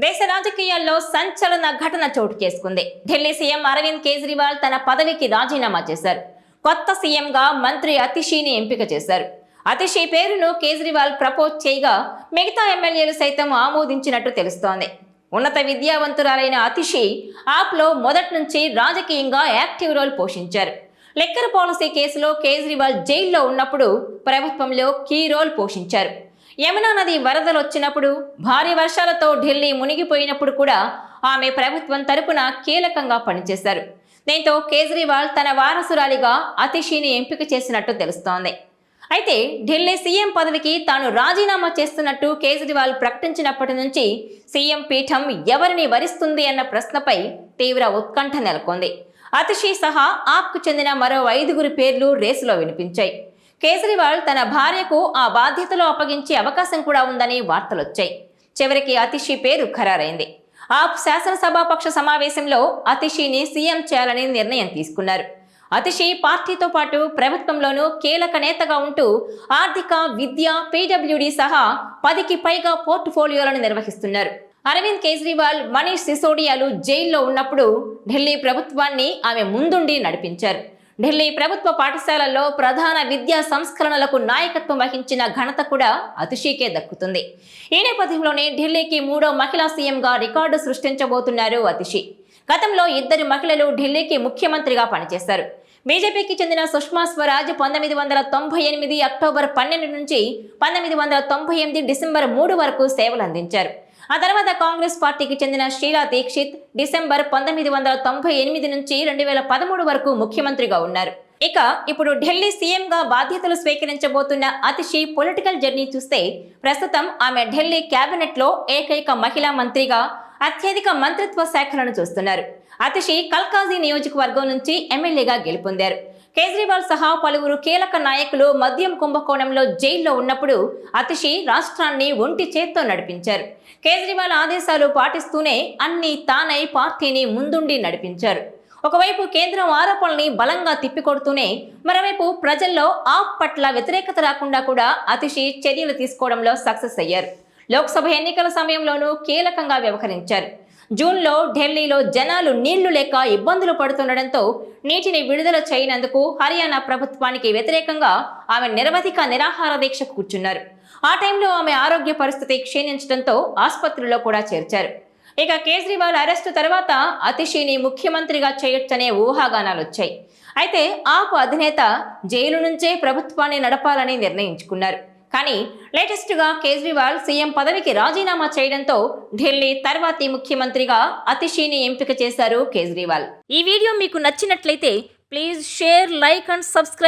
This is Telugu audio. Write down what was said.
దేశ రాజకీయాల్లో సంచలన ఘటన చోటు చేసుకుంది. ఢిల్లీ సీఎం అరవింద్ కేజ్రీవాల్ తన పదవికి రాజీనామా చేశారు. కొత్త సీఎంగా మంత్రి అతిషీని ఎంపిక చేశారు. అతిషీ పేరును కేజ్రీవాల్ ప్రపోజ్ చేయగా మిగతా ఎమ్మెల్యేలు సైతం ఆమోదించినట్టు తెలుస్తోంది. ఉన్నత విద్యావంతురాలైన అతిషీ ఆప్లో మొదటి నుంచి రాజకీయంగా యాక్టివ్ రోల్ పోషించారు. లిక్కర్ పాలసీ కేసులో కేజ్రీవాల్ జైల్లో ఉన్నప్పుడు ప్రభుత్వంలో కీ రోల్ పోషించారు. యమునా నది వరదలు వచ్చినప్పుడు, భారీ వర్షాలతో ఢిల్లీ మునిగిపోయినప్పుడు కూడా ఆమె ప్రభుత్వం తరపున కీలకంగా పనిచేశారు. దీంతో కేజ్రీవాల్ తన వారసురాలిగా అతిషీని ఎంపిక చేసినట్టు తెలుస్తోంది. అయితే ఢిల్లీ సీఎం పదవికి తాను రాజీనామా చేస్తున్నట్టు కేజ్రీవాల్ ప్రకటించినప్పటి నుంచి సీఎం పీఠం ఎవరిని వరిస్తుంది అన్న ప్రశ్నపై తీవ్ర ఉత్కంఠ నెలకొంది. అతిషీ సహా ఆప్కు చెందిన మరో 5గురి పేర్లు రేసులో వినిపించాయి. కేజ్రీవాల్ తన భార్యకు ఆ బాధ్యతలు అప్పగించే అవకాశం కూడా ఉందని వార్తలొచ్చాయి. చివరికి అతిషీ పేరు ఖరారైంది. ఆప్ శాసనసభాపక్ష సమావేశంలో అతిషీని సీఎం చేయాలని నిర్ణయం తీసుకున్నారు. అతిషీ పార్టీతో పాటు ప్రభుత్వంలోనూ కీలక నేతగా ఉంటూ ఆర్థిక, విద్య, పీడబ్ల్యూడీ సహా 10కి పైగా పోర్ట్ఫోలియోలను నిర్వహిస్తున్నారు. అరవింద్ కేజ్రీవాల్, మనీష్ సిసోడియాలు జైల్లో ఉన్నప్పుడు ఢిల్లీ ప్రభుత్వాన్ని ఆమె ముందుండి నడిపించారు. ఢిల్లీ ప్రభుత్వ పాఠశాలల్లో ప్రధాన విద్యా సంస్కరణలకు నాయకత్వం వహించిన ఘనత కూడా అతిషీకే దక్కుతుంది. ఈ నేపథ్యంలోనే ఢిల్లీకి 3వ మహిళా సీఎంగా రికార్డు సృష్టించబోతున్నారు అతిషీ. గతంలో 2 మహిళలు ఢిల్లీకి ముఖ్యమంత్రిగా పనిచేశారు. బీజేపీకి చెందిన సుష్మా స్వరాజ్ 1998 అక్టోబర్ 12 నుంచి 1998 డిసెంబర్ 3 వరకు సేవలందించారు. ఆ తర్వాత కాంగ్రెస్ పార్టీకి చెందిన షీలా దీక్షిత్ డిసెంబర్ 1998 నుంచి 2013 వరకు ముఖ్యమంత్రిగా ఉన్నారు. ఇక ఇప్పుడు ఢిల్లీ సీఎంగా బాధ్యతలు స్వీకరించబోతున్న అతిషీ పొలిటికల్ జర్నీ చూస్తే ప్రస్తుతం ఆమె ఢిల్లీ కేబినెట్ లో ఏకైక మహిళా మంత్రిగా అత్యధిక మంత్రిత్వ శాఖలను చూస్తున్నారు. అతిషీ కల్కాజీ నియోజకవర్గం నుంచి ఎమ్మెల్యేగా గెలుపొందారు. కేజ్రీవాల్ సహా పలువురు కీలక నాయకులు మద్యం కుంభకోణంలో జైల్లో ఉన్నప్పుడు అతిషీ రాష్ట్రాన్ని ఒంటి చేత్తో నడిపించారు. కేజ్రీవాల్ ఆదేశాలు పాటిస్తూనే అన్ని తానై పార్టీని ముందుండి నడిపించారు. ఒకవైపు కేంద్రం ఆరోపణల్ని బలంగా తిప్పికొడుతూనే మరోవైపు ప్రజల్లో ఆప్ పట్ల వ్యతిరేకత రాకుండా కూడా అతిషీ చర్యలు తీసుకోవడంలో సక్సెస్ అయ్యారు. లోక్సభ ఎన్నికల సమయంలోనూ కీలకంగా వ్యవహరించారు. జూన్లో ఢిల్లీలో జనాలు నీళ్లు లేక ఇబ్బందులు పడుతుండటంతో నీటిని విడుదల చేయనందుకు హర్యానా ప్రభుత్వానికి వ్యతిరేకంగా ఆమె నిరవధిక నిరాహార దీక్షకు కూర్చున్నారు. ఆ టైంలో ఆమె ఆరోగ్య పరిస్థితి క్షీణించడంతో ఆసుపత్రిలో కూడా చేర్చారు. ఇక కేజ్రీవాల్ అరెస్టు తర్వాత అతిషీని ముఖ్యమంత్రిగా చేయొచ్చనే ఊహాగానాలు వచ్చాయి. అయితే ఆప్ అధినేత జైలు నుంచే ప్రభుత్వాన్ని నడపాలని నిర్ణయించుకున్నారు. కానీ లేటెస్ట్ గా కేజ్రీవాల్ సీఎం పదవికి రాజీనామా చేయడంతో ఢిల్లీ తర్వాతి ముఖ్యమంత్రిగా అతిషీని ఎంపిక చేశారు కేజ్రీవాల్. ఈ వీడియో మీకు నచ్చినట్లయితే please share, like and subscribe.